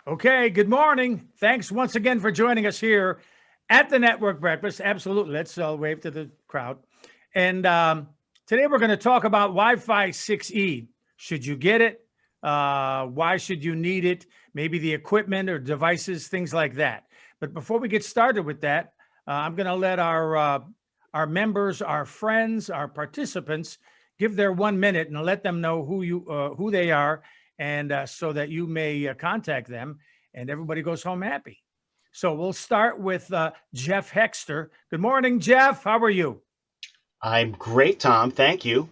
Okay, good morning. Thanks once again for joining us here at the Network Breakfast. Absolutely. Let's wave to the crowd. And today we're going to talk about Wi-Fi 6E. Should you get it? Why should you need it? Maybe the equipment or devices, things like that. But before we get started with that, I'm going to let our members, our friends, our participants give their 1 minute and let them know who they are, and so that you may contact them, and everybody goes home happy. So we'll start with Jeff Hexter. Good morning, Jeff. How are you? I'm great, Tom. Thank you.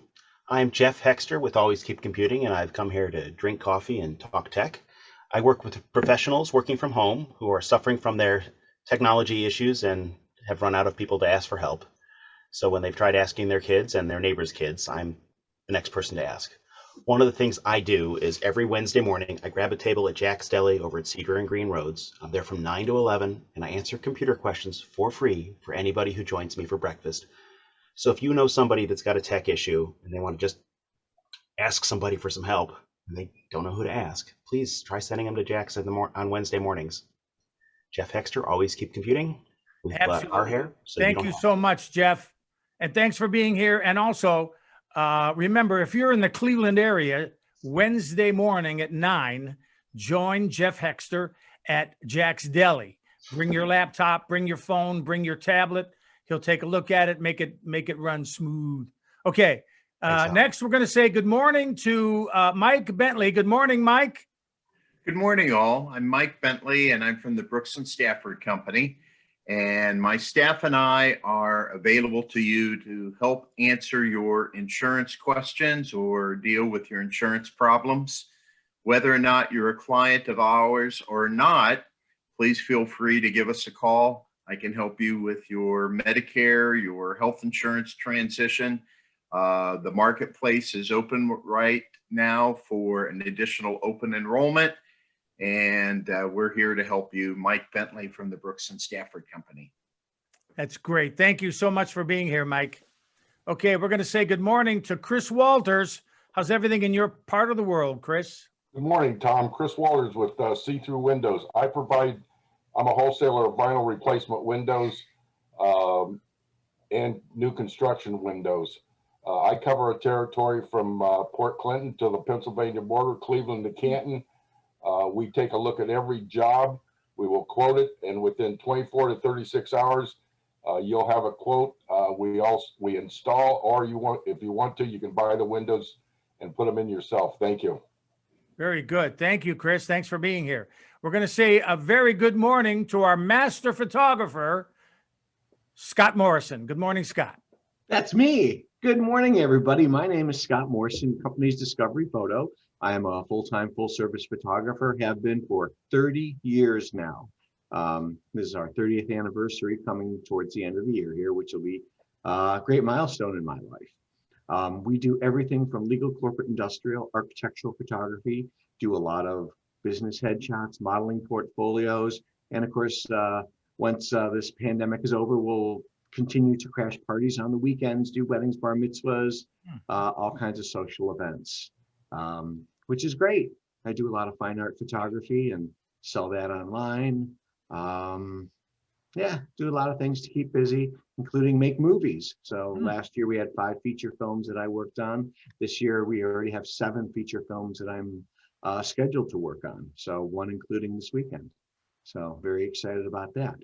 I'm Jeff Hexter with Always Keep Computing, and I've come here to drink coffee and talk tech. I work with professionals working from home who are suffering from their technology issues and have run out of people to ask for help. So when they've tried asking their kids and their neighbors' kids, I'm the next person to ask. One of the things I do is every Wednesday morning, I grab a table at Jack's Deli over at Cedar and Green Roads. I'm there from 9 to 11, and I answer computer questions for free for anybody who joins me for breakfast. So if you know somebody that's got a tech issue and they want to just ask somebody for some help and they don't know who to ask, please try sending them to Jack's on Wednesday mornings. Jeff Hexter, Always Keep Computing. We've got our hair, so Thank you so much, Jeff. And thanks for being here. And also, remember, if you're in the Cleveland area, Wednesday morning at 9, join Jeff Hexter at Jack's Deli. Bring your laptop, bring your phone, bring your tablet. He'll take a look at it, make it run smooth. Okay. Next, we're going to say good morning to Mike Bentley. Good morning, Mike. Good morning, all. I'm Mike Bentley, and I'm from the Brooks and Stafford Company. And my staff and I are available to you to help answer your insurance questions or deal with your insurance problems. Whether or not you're a client of ours or not, please feel free to give us a call. I can help you with your Medicare, your health insurance transition. The marketplace is open right now for an additional open enrollment. And we're here to help you. Mike Bentley from the Brooks and Stafford Company. That's great. Thank you so much for being here, Mike. Okay, we're going to say good morning to Chris Walters. How's everything in your part of the world, Chris? Good morning, Tom. Chris Walters with See-Through Windows. I'm a wholesaler of vinyl replacement windows and new construction windows. I cover a territory from Port Clinton to the Pennsylvania border, Cleveland to Canton. We take a look at every job. We will quote it, and within 24 to 36 hours, you'll have a quote. We install, or if you want to, you can buy the windows and put them in yourself. Thank you. Very good. Thank you, Chris. Thanks for being here. We're going to say a very good morning to our master photographer, Scott Morrison. Good morning, Scott. That's me. Good morning, everybody. My name is Scott Morrison, company's Discovery Photo. I am a full-time, full-service photographer, have been for 30 years now. This is our 30th anniversary coming towards the end of the year here, which will be a great milestone in my life. We do everything from legal, corporate, industrial, architectural photography, do a lot of business headshots, modeling portfolios, and of course, once this pandemic is over, we'll continue to crash parties on the weekends, do weddings, bar mitzvahs, all kinds of social events. Which is great. I do a lot of fine art photography and sell that online. Yeah, do a lot of things to keep busy, including make movies. So last year we had 5 feature films that I worked on. This year we already have 7 feature films that I'm scheduled to work on. So 1 including this weekend. So very excited about that.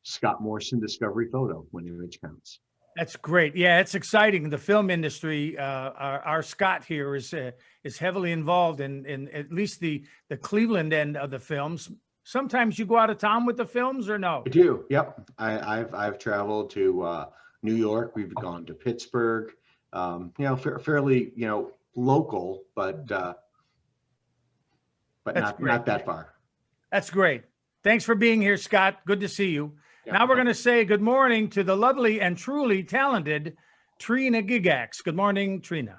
Scott Morrison, Discovery Photo, when image counts. That's great. Yeah, it's exciting. The film industry, our Scott here is heavily involved in at least the Cleveland end of the films. Sometimes you go out of town with the films, or no? I do. Yep. I've traveled to New York. We've gone to Pittsburgh. Fairly local, but not that far. That's great. Thanks for being here, Scott. Good to see you. Now we're going to say good morning to the lovely and truly talented Trina Gigax. Good morning, Trina.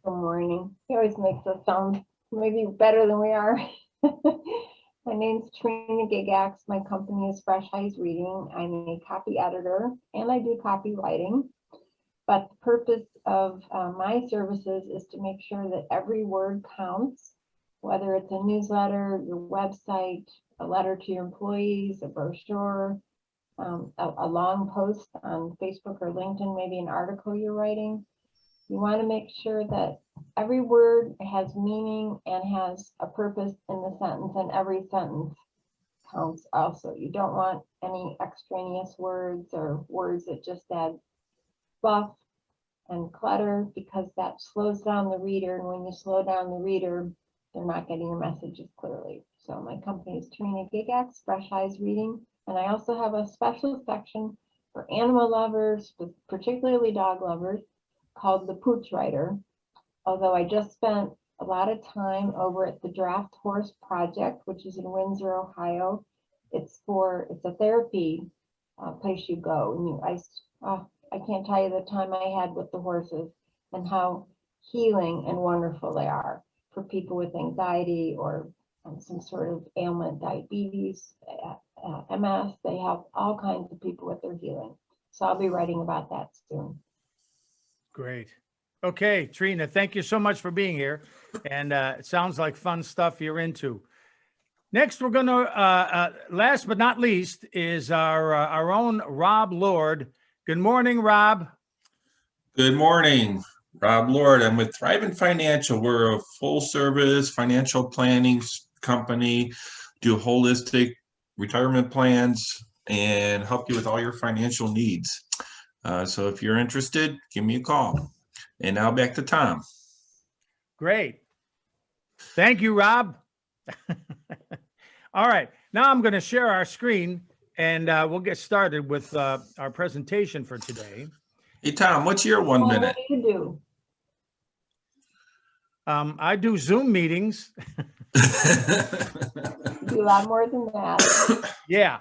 Good morning. He always makes us sound maybe better than we are. My name's Trina Gigax. My company is Fresh Eyes Reading. I'm a copy editor and I do copywriting. But the purpose of my services is to make sure that every word counts whether it's a newsletter, your website, a letter to your employees, a brochure, a long post on Facebook or LinkedIn, maybe an article you're writing. You want to make sure that every word has meaning and has a purpose in the sentence, and every sentence counts also. You don't want any extraneous words or words that just add fluff and clutter, because that slows down the reader. And when you slow down the reader, they're not getting your messages clearly. So my company is Trina Gigax, Fresh Eyes Reading. And I also have a special section for animal lovers, particularly dog lovers, called the Pooch Writer. Although I just spent a lot of time over at the Draft Horse Project, which is in Windsor, Ohio. It's a therapy place you go. And I can't tell you the time I had with the horses and how healing and wonderful they are for people with anxiety or some sort of ailment, diabetes, MS. They help all kinds of people with their healing. So I'll be writing about that soon. Great. Okay, Trina, thank you so much for being here. And it sounds like fun stuff you're into. Next, we're going to, last but not least, is our own Rob Lord. Good morning, Rob. Good morning, Rob Lord. I'm with Thrivent Financial. We're a full-service financial planning company, do holistic retirement plans, and help you with all your financial needs. So if you're interested, give me a call. And now back to Tom. Great. Thank you, Rob. All right. Now I'm going to share our screen, and we'll get started with our presentation for today. Hey, Tom, what's your 1 minute? What do you do? I do Zoom meetings. You do a lot more than that. Yeah.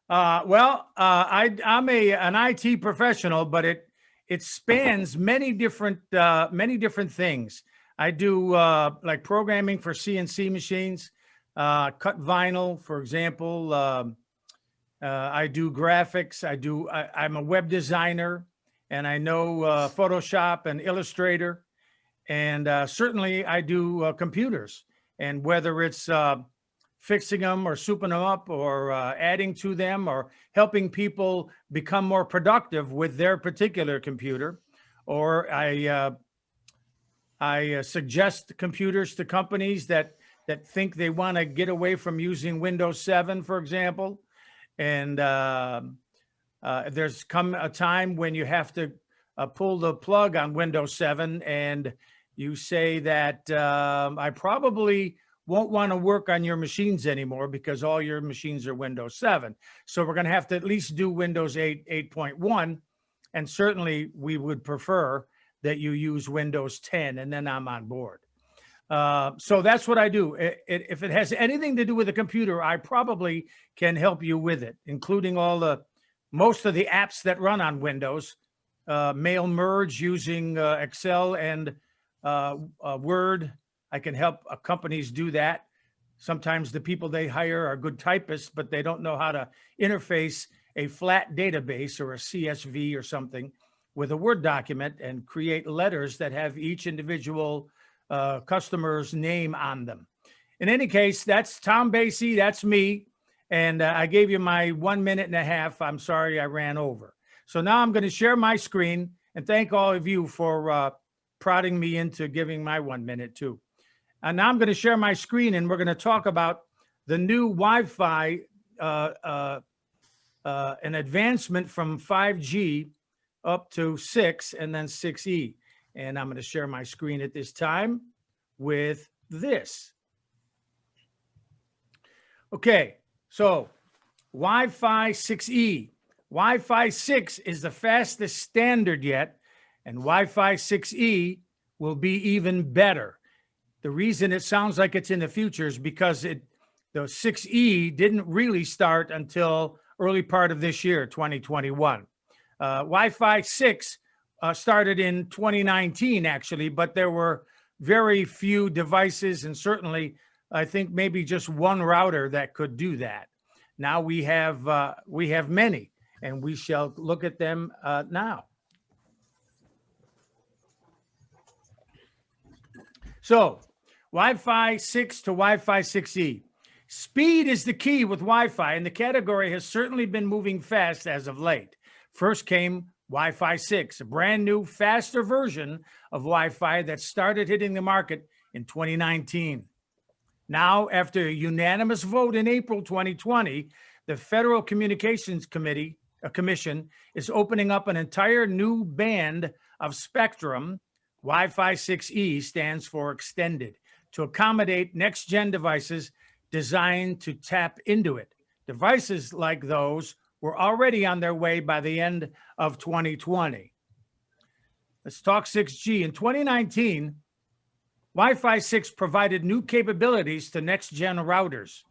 I'm an IT professional, but it spans many different things. I do like programming for CNC machines, cut vinyl, for example. I do graphics. I'm a web designer, and I know Photoshop and Illustrator, and certainly I do computers. And whether it's fixing them or souping them up or adding to them or helping people become more productive with their particular computer, or I suggest computers to companies that think they want to get away from using Windows 7, for example. And there's come a time when you have to pull the plug on Windows 7, and you say that I probably won't want to work on your machines anymore because all your machines are Windows 7. So we're going to have to at least do Windows 8, 8.1. And certainly we would prefer that you use Windows 10, and then I'm on board. So that's what I do. If it has anything to do with a computer, I probably can help you with it, including most of the apps that run on Windows, mail merge using Excel and Word. I can help companies do that. Sometimes the people they hire are good typists, but they don't know how to interface a flat database or a CSV or something with a Word document and create letters that have each individual customer's name on them. In any case, that's Tom Basie, that's me. And I gave you my 1 minute and a half. I'm sorry I ran over. So now I'm going to share my screen and thank all of you for prodding me into giving my 1 minute too. And now I'm going to share my screen, and we're going to talk about the new Wi-Fi, an advancement from 5G up to 6 and then 6E. And I'm going to share my screen at this time with this. Okay, so Wi-Fi 6E. Wi-Fi 6 is the fastest standard yet, and Wi-Fi 6E will be even better. The reason it sounds like it's in the future is because the 6E didn't really start until early part of this year, 2021. Wi-Fi 6 started in 2019, actually, but there were very few devices, and certainly, I think maybe just one router that could do that. Now we have many, and we shall look at them now. So Wi-Fi 6 to Wi-Fi 6E. Speed is the key with Wi-Fi, and the category has certainly been moving fast as of late. First came Wi-Fi 6, a brand new, faster version of Wi-Fi that started hitting the market in 2019. Now, after a unanimous vote in April 2020, the Federal Communications Commission is opening up an entire new band of spectrum. Wi-Fi 6E stands for extended, to accommodate next-gen devices designed to tap into it. Devices like those were already on their way by the end of 2020. Let's talk 6G. In 2019, Wi-Fi 6 provided new capabilities to next-gen routers.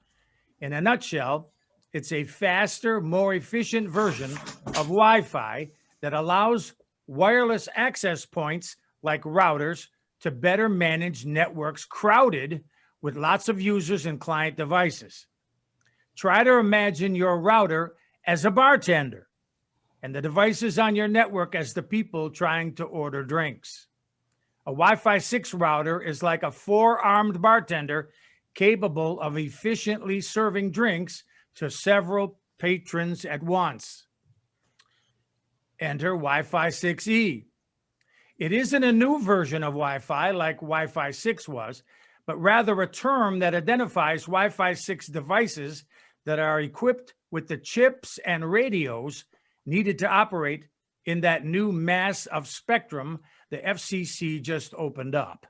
In a nutshell, it's a faster, more efficient version of Wi-Fi that allows wireless access points like routers to better manage networks crowded with lots of users and client devices. Try to imagine your router as a bartender and the devices on your network as the people trying to order drinks. A Wi-Fi 6 router is like a four-armed bartender capable of efficiently serving drinks to several patrons at once. Enter Wi-Fi 6E. It isn't a new version of Wi-Fi like Wi-Fi 6 was, but rather a term that identifies Wi-Fi 6 devices that are equipped with the chips and radios needed to operate in that new mass of spectrum the FCC just opened up.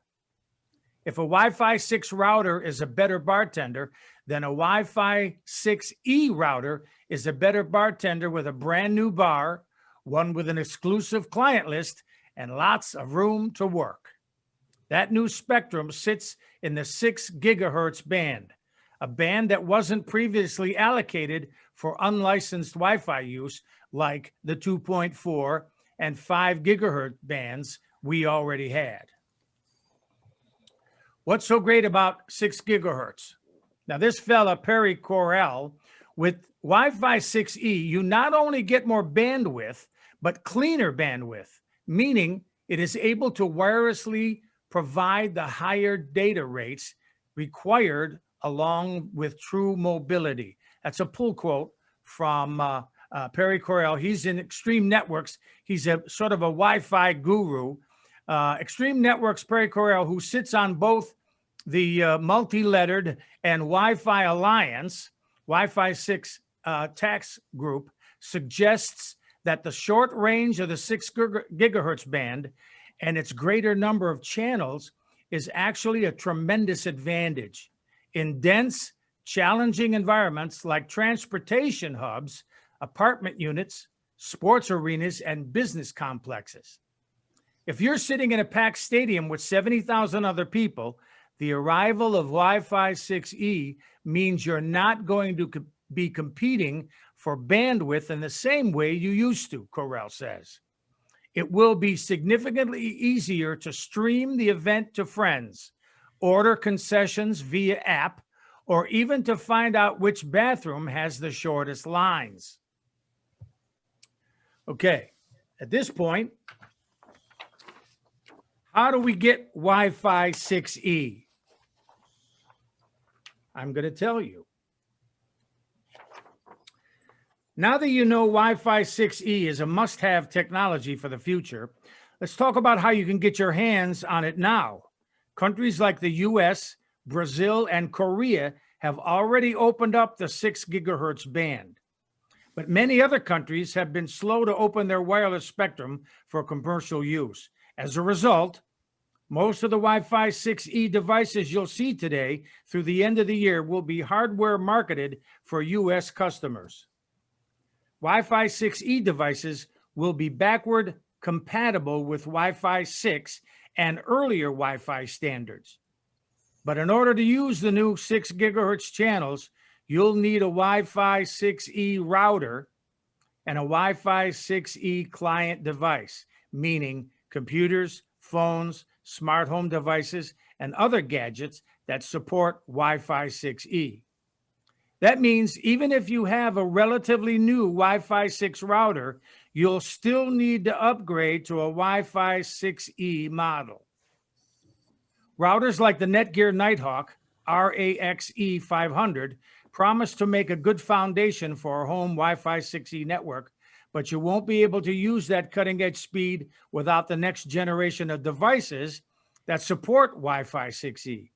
If a Wi-Fi 6 router is a better bartender, then a Wi-Fi 6E router is a better bartender with a brand new bar, one with an exclusive client list, and lots of room to work. That new spectrum sits in the 6 gigahertz band, a band that wasn't previously allocated for unlicensed Wi-Fi use like the 2.4 and 5 gigahertz bands we already had. What's so great about 6 gigahertz? Now, this fella, Perry Correll, with Wi-Fi 6E, you not only get more bandwidth, but cleaner bandwidth, meaning it is able to wirelessly provide the higher data rates required along with true mobility. That's a pull quote from Perry Correll. He's in Extreme Networks. He's a sort of a Wi-Fi guru. Extreme Networks, Perry Correll, who sits on both the multi-lettered and Wi-Fi Alliance, Wi-Fi 6 tax group, suggests that the short range of the 6 gigahertz band and its greater number of channels is actually a tremendous advantage in dense, challenging environments like transportation hubs, apartment units, sports arenas, and business complexes. If you're sitting in a packed stadium with 70,000 other people, the arrival of Wi-Fi 6E means you're not going to be competing for bandwidth in the same way you used to, Correll says. It will be significantly easier to stream the event to friends, order concessions via app, or even to find out which bathroom has the shortest lines. Okay, at this point, how do we get Wi-Fi 6E? I'm going to tell you. Now that you know Wi-Fi 6E is a must-have technology for the future, let's talk about how you can get your hands on it now. Countries like the US, Brazil, and Korea have already opened up the 6 gigahertz band. But many other countries have been slow to open their wireless spectrum for commercial use. As a result, most of the Wi-Fi 6E devices you'll see today through the end of the year will be hardware marketed for US customers. Wi-Fi 6E devices will be backward compatible with Wi-Fi 6 and earlier Wi-Fi standards. But in order to use the new 6 gigahertz channels, you'll need a Wi-Fi 6E router and a Wi-Fi 6E client device, meaning computers, phones, smart home devices, and other gadgets that support Wi-Fi 6E. That means even if you have a relatively new Wi-Fi 6 router, you'll still need to upgrade to a Wi-Fi 6E model. Routers like the Netgear Nighthawk RAXE 500 promise to make a good foundation for a home Wi-Fi 6E network, but you won't be able to use that cutting-edge speed without the next generation of devices that support Wi-Fi 6E.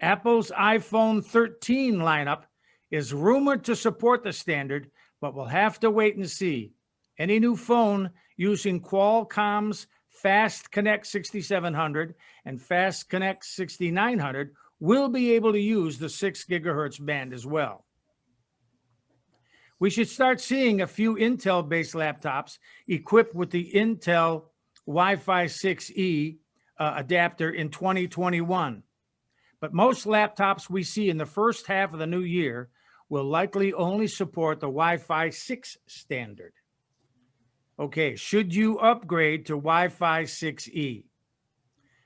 Apple's iPhone 13 lineup is rumored to support the standard, but we'll have to wait and see. Any new phone using Qualcomm's Fast Connect 6700 and Fast Connect 6900 will be able to use the 6 gigahertz band as well. We should start seeing a few Intel-based laptops equipped with the Intel Wi-Fi 6E adapter in 2021. But most laptops we see in the first half of the new year will likely only support the Wi-Fi 6 standard. Okay, should you upgrade to Wi-Fi 6E?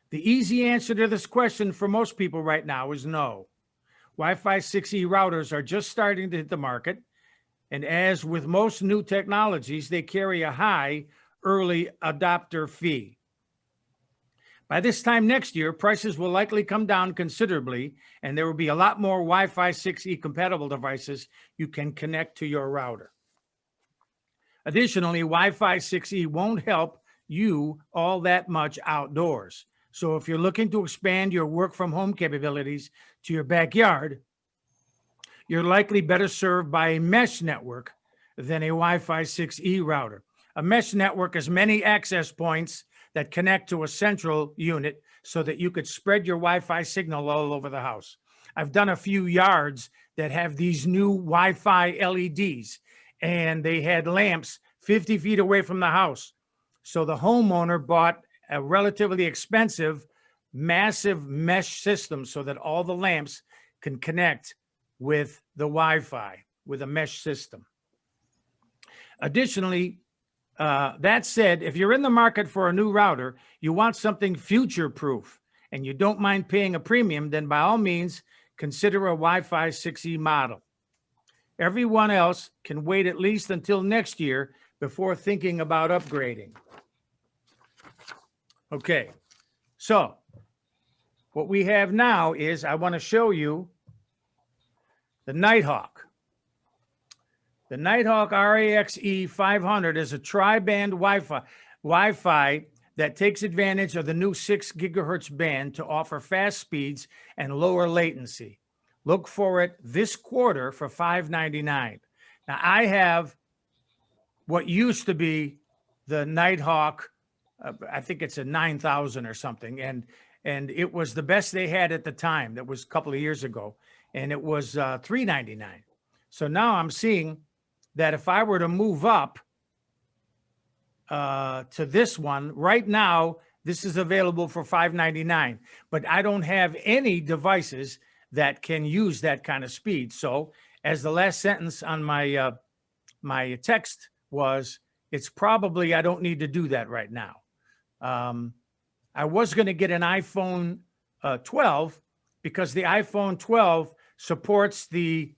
The easy answer to this question for most people right now is no. Wi-Fi 6E routers are just starting to hit the market, and as with most new technologies, they carry a high early adopter fee. By this time next year, prices will likely come down considerably, and there will be a lot more Wi-Fi 6E compatible devices you can connect to your router. Additionally, Wi-Fi 6E won't help you all that much outdoors. So if you're looking to expand your work from home capabilities to your backyard, you're likely better served by a mesh network than a Wi-Fi 6E router. A mesh network has many access points that connect to a central unit so that you could spread your Wi-Fi signal all over the house. I've done a few yards that have these new Wi-Fi LEDs, and they had lamps 50 feet away from the house. So the homeowner bought a relatively expensive, massive mesh system so that all the lamps can connect with the Wi-Fi, with a mesh system. Additionally, that said, if you're in the market for a new router, you want something future-proof, and you don't mind paying a premium, then by all means, consider a Wi-Fi 6E model. Everyone else can wait at least until next year before thinking about upgrading. Okay, so what we have now is I want to show you the Nighthawk. The Nighthawk RAXE 500 is a tri-band Wi-Fi that takes advantage of the new 6 gigahertz band to offer fast speeds and lower latency. Look for it this quarter for $5.99. Now, I have what used to be the Nighthawk, I think it's a 9,000 or something, and it was the best they had at the time. That was a couple of years ago, and it was $3.99. So now I'm seeing that if I were to move up to this one, right now, this is available for $5.99, but I don't have any devices that can use that kind of speed. So as the last sentence on my my text was, it's probably, I don't need to do that right now. I was going to get an iPhone 12 because the iPhone 12 supports the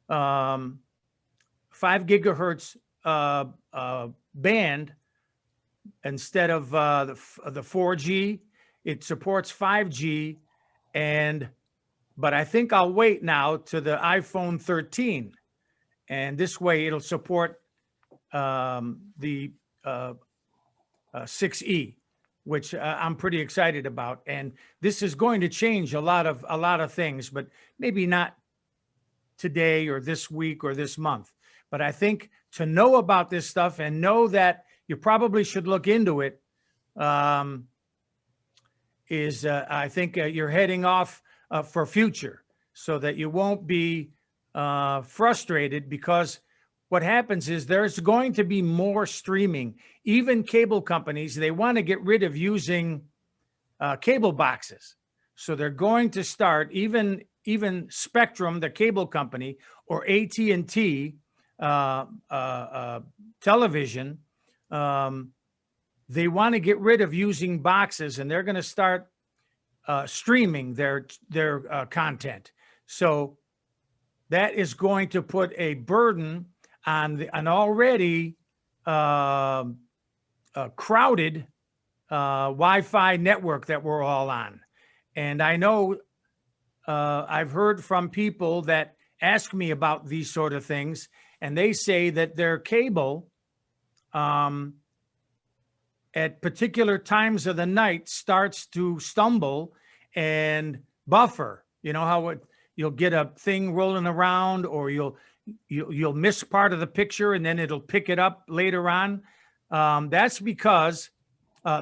5 gigahertz band instead of the 4G. It supports 5G, but I think I'll wait now to the iPhone 13, and this way it'll support the 6E, which I'm pretty excited about. And this is going to change a lot of things, but maybe not today or this week or this month. But I think to know about this stuff and know that you probably should look into it is I think you're heading off for future, so that you won't be frustrated, because what happens is there's going to be more streaming. Even cable companies, they want to get rid of using cable boxes. So they're going to start, even Spectrum, the cable company, or AT&T television, they want to get rid of using boxes, and they're going to start streaming their content. So that is going to put a burden on an already crowded Wi-Fi network that we're all on. And I know I've heard from people that ask me about these sort of things, and they say that their cable at particular times of the night starts to stumble and buffer. You know how you'll get a thing rolling around, or you'll miss part of the picture and then it'll pick it up later on. That's because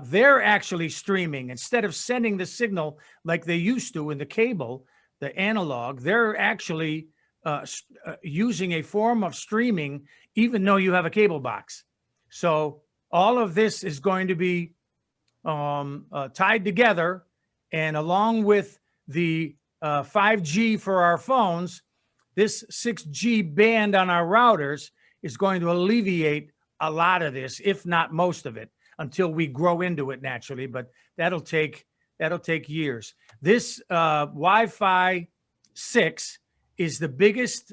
they're actually streaming instead of sending the signal like they used to in the cable, the analog. They're actually using a form of streaming, even though you have a cable box. So all of this is going to be tied together, and along with the 5G for our phones, this 6G band on our routers is going to alleviate a lot of this, if not most of it, until we grow into it naturally. But that'll take years. This Wi-Fi 6 is the biggest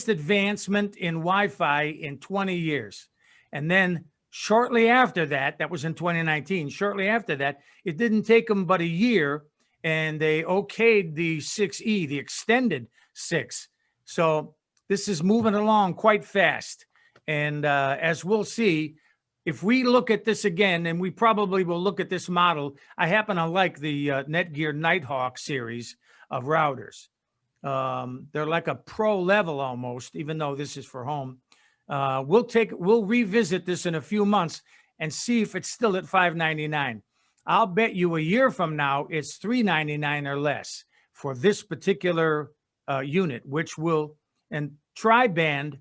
advancement in Wi-Fi in 20 years. And then shortly after that, that was in 2019, shortly after that, it didn't take them but a year, and they okayed the 6E, the extended 6. So this is moving along quite fast. And as we'll see, if we look at this again, and we probably will look at this model, I happen to like the Netgear Nighthawk series of routers. They're like a pro level almost, even though this is for home. We'll revisit this in a few months and see if it's still at $599. I'll bet you a year from now it's $399 or less for this particular unit, which will, and tri-band,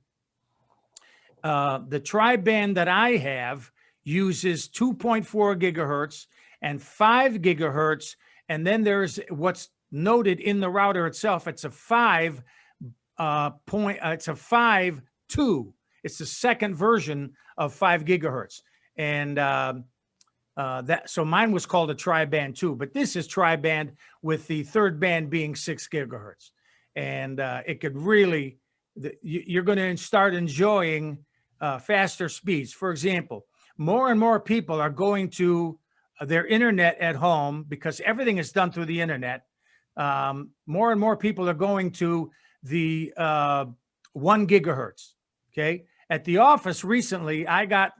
the tri-band that I have uses 2.4 gigahertz and 5 gigahertz. And then there's what's noted in the router itself. It's a 5.2. It's the second version of 5 gigahertz. And so mine was called a tri-band 2, but this is tri-band with the third band being 6 gigahertz. And it could really, you're going to start enjoying faster speeds. For example, more and more people are going to their internet at home because everything is done through the internet. More and more people are going to the 1 gigahertz. Okay. At the office recently, I got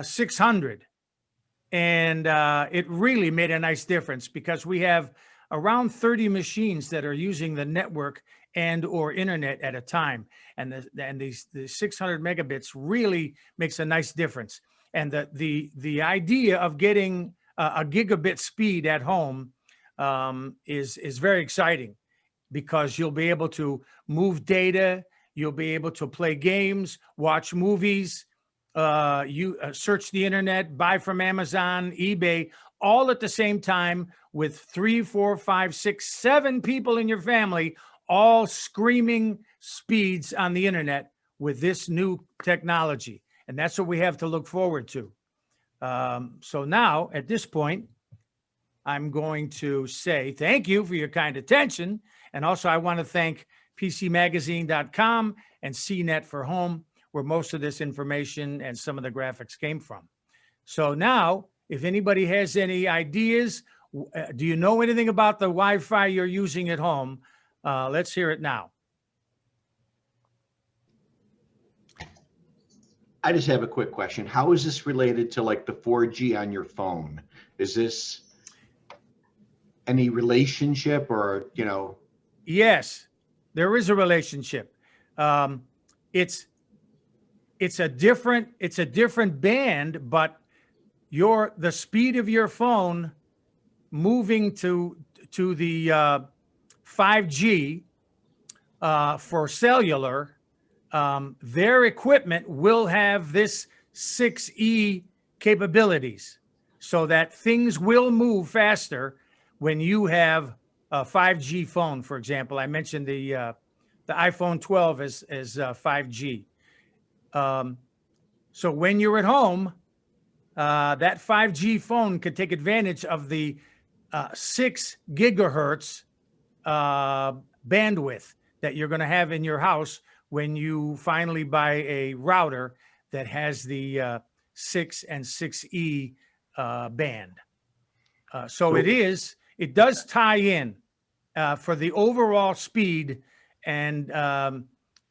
600, and it really made a nice difference because we have around 30 machines that are using the network and or internet at a time. And the 600 megabits really makes a nice difference. And the idea of getting a gigabit speed at home is very exciting, because you'll be able to move data, you'll be able to play games, watch movies, you search the internet, buy from Amazon, eBay, all at the same time with 3, 4, 5, 6, 7 people in your family, all screaming speeds on the internet with this new technology. And that's what we have to look forward to. So now at this point, I'm going to say thank you for your kind attention. And also I want to thank PCMagazine.com and CNET for Home, where most of this information and some of the graphics came from. So now, if anybody has any ideas, do you know anything about the Wi-Fi you're using at home? Let's hear it now. I just have a quick question. How is this related to like the 4G on your phone? Is this any relationship, or, you know? Yes, there is a relationship. It's a different band, but the speed of your phone moving to the 5G for cellular, their equipment will have this 6E capabilities, so that things will move faster when you have a 5G phone. For example, I mentioned the iPhone 12 as 5G. So when you're at home, that 5G phone could take advantage of the 6 gigahertz bandwidth that you're going to have in your house when you finally buy a router that has the 6 and 6E band. So it does tie in for the overall speed and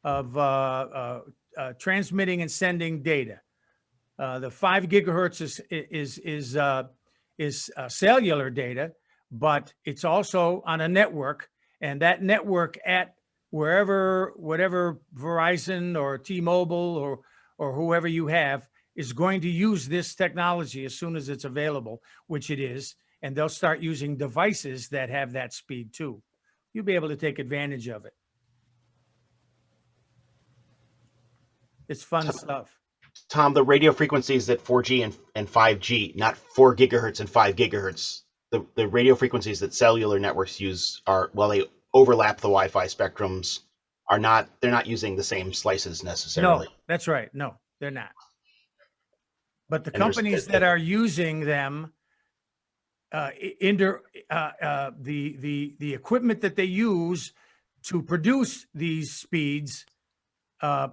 of transmitting and sending data. The 5 gigahertz is cellular data, but it's also on a network, and that network at whatever Verizon or T-Mobile or whoever you have is going to use this technology as soon as it's available, which it is, and they'll start using devices that have that speed too. You'll be able to take advantage of it. It's fun stuff. Tom, the radio frequencies at 4G and 5G, not 4 gigahertz and 5 gigahertz. The radio frequencies that cellular networks use are, while they overlap the Wi-Fi spectrums, they're not using the same slices necessarily. No, that's right. No, they're not. But the companies that are using them, the equipment that they use to produce these speeds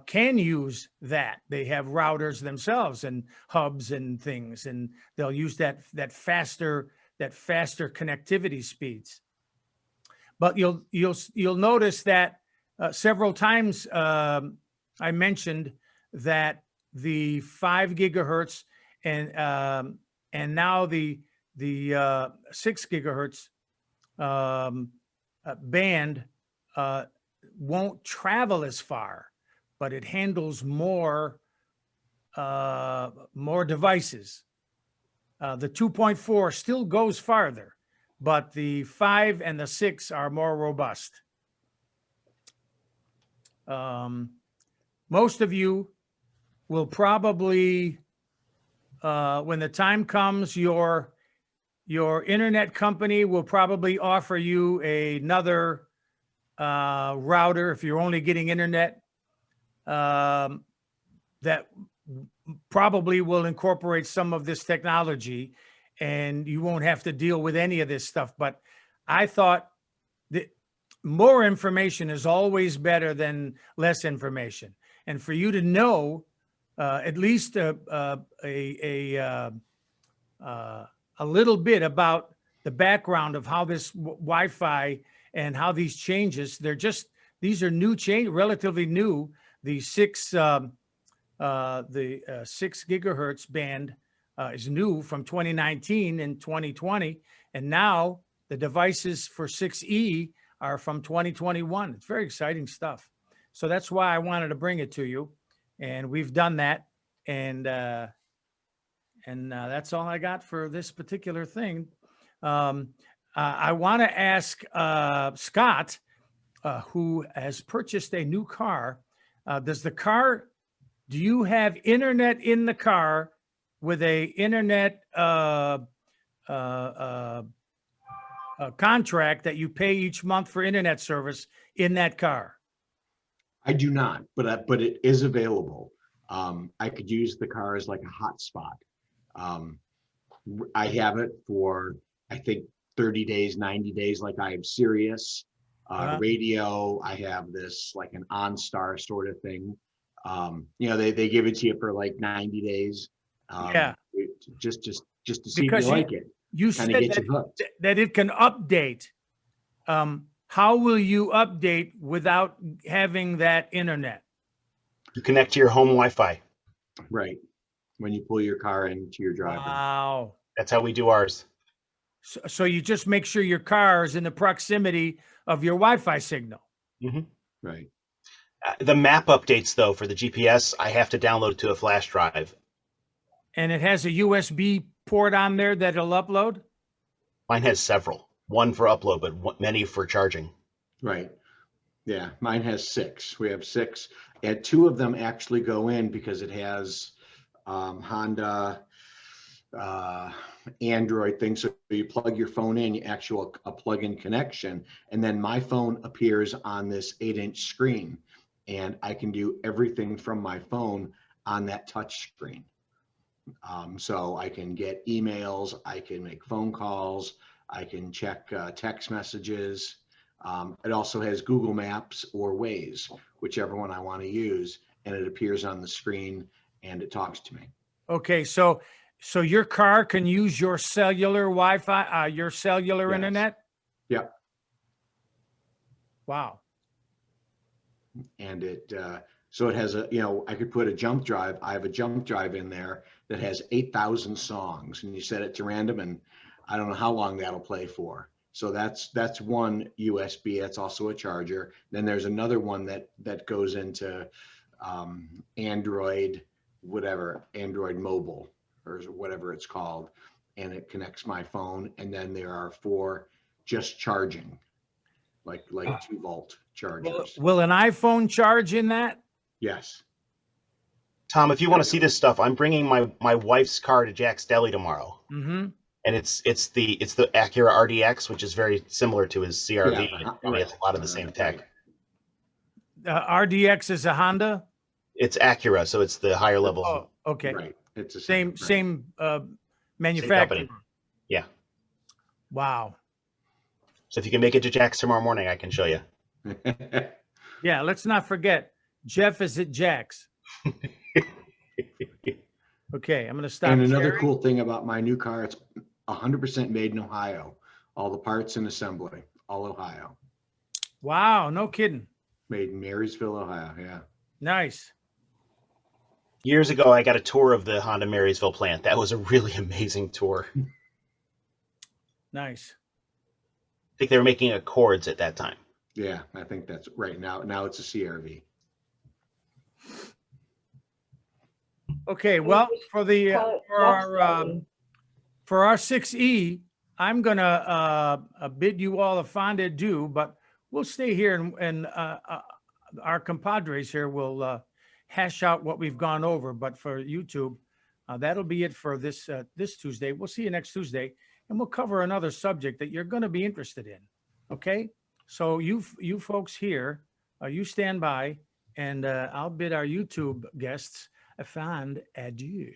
can use that. They have routers themselves and hubs and things, and they'll use that faster connectivity speeds. But you'll notice that several times I mentioned that the 5 gigahertz and now the 6 gigahertz band won't travel as far, but it handles more devices. The 2.4 still goes farther, but the 5 and the 6 are more robust. Most of you will probably, when the time comes, your internet company will probably offer you another router if you're only getting internet that probably will incorporate some of this technology, and you won't have to deal with any of this stuff. But I thought that more information is always better than less information. And for you to know at least a little bit about the background of how this Wi-Fi and how these changes, these are new change, relatively new. The 6 gigahertz band is new from 2019 and 2020, and now the devices for 6E are from 2021. It's very exciting stuff. So that's why I wanted to bring it to you, and we've done that, and that's all I got for this particular thing. I want to ask Scott, who has purchased a new car. Do you have internet in the car with a internet contract that you pay each month for internet service in that car? I do not, but it is available. I could use the car as like a hotspot. I have it for, I think, 30 days, 90 days, like I have Sirius. Radio, I have this like an OnStar sort of thing. They give it to you for like 90 days. Just to see if you like it. You said that it can update. How will you update without having that internet? You connect to your home Wi-Fi. Right. When you pull your car into your driveway. Wow. That's how we do ours. So you just make sure your car is in the proximity of your Wi-Fi signal. Mm-hmm. Right. The map updates, though, for the GPS, I have to download to a flash drive. And it has a USB port on there that it'll upload? Mine has several. One for upload, but many for charging. Right. Yeah, mine has 6. We have 6. And 2 of them actually go in because it has Honda Android thing. So you plug your phone in, a plug-in connection, and then my phone appears on this 8-inch screen, and I can do everything from my phone on that touch screen. So I can get emails, I can make phone calls, I can check text messages. It also has Google Maps or Waze, whichever one I want to use, and it appears on the screen and it talks to me. Okay, so So your car can use your cellular Wi-Fi, your cellular Yes. internet? Yep. Wow. And so it has I could put a jump drive. I have a jump drive in there that has 8,000 songs, and you set it to random, and I don't know how long that'll play for. So that's one USB. That's also a charger. Then there's another one that goes into Android, Android mobile or whatever it's called, and it connects my phone. And then there are 4 just charging, like 2-volt chargers. Will an iPhone charge in that? Yes. Tom, if you want to see this stuff, I'm bringing my wife's car to Jack's Deli tomorrow, Mm-hmm. and it's the Acura RDX, which is very similar to his CRV. Yeah, It probably has a lot of the same tech. RDX is a Honda? It's Acura, so it's the higher level. Oh, okay. Right. It's the Same right. manufacturer. company. Yeah. Wow. So if you can make it to Jack's tomorrow morning, I can show you. Yeah, let's not forget, Jeff is at Jack's. Okay, I'm going to stop And another sharing. cool thing about my new car, it's 100% made in Ohio. All the parts and assembly, all Ohio. Wow, no kidding. Made in Marysville, Ohio. Yeah. Nice. Years ago, I got a tour of the Honda Marysville plant. That was a really amazing tour. I Nice. think they were making Accords at that time. Yeah, I think that's right now. Now it's a CRV. Okay, well, for the Call it for our 6E, I'm gonna bid you all a fond adieu, but we'll stay here and our compadres here will hash out what we've gone over. But for YouTube, that'll be it for this this Tuesday. We'll see you next Tuesday, and we'll cover another subject that you're going to be interested in. Okay, so you folks here, you stand by, and I'll bid our YouTube guests a fond adieu.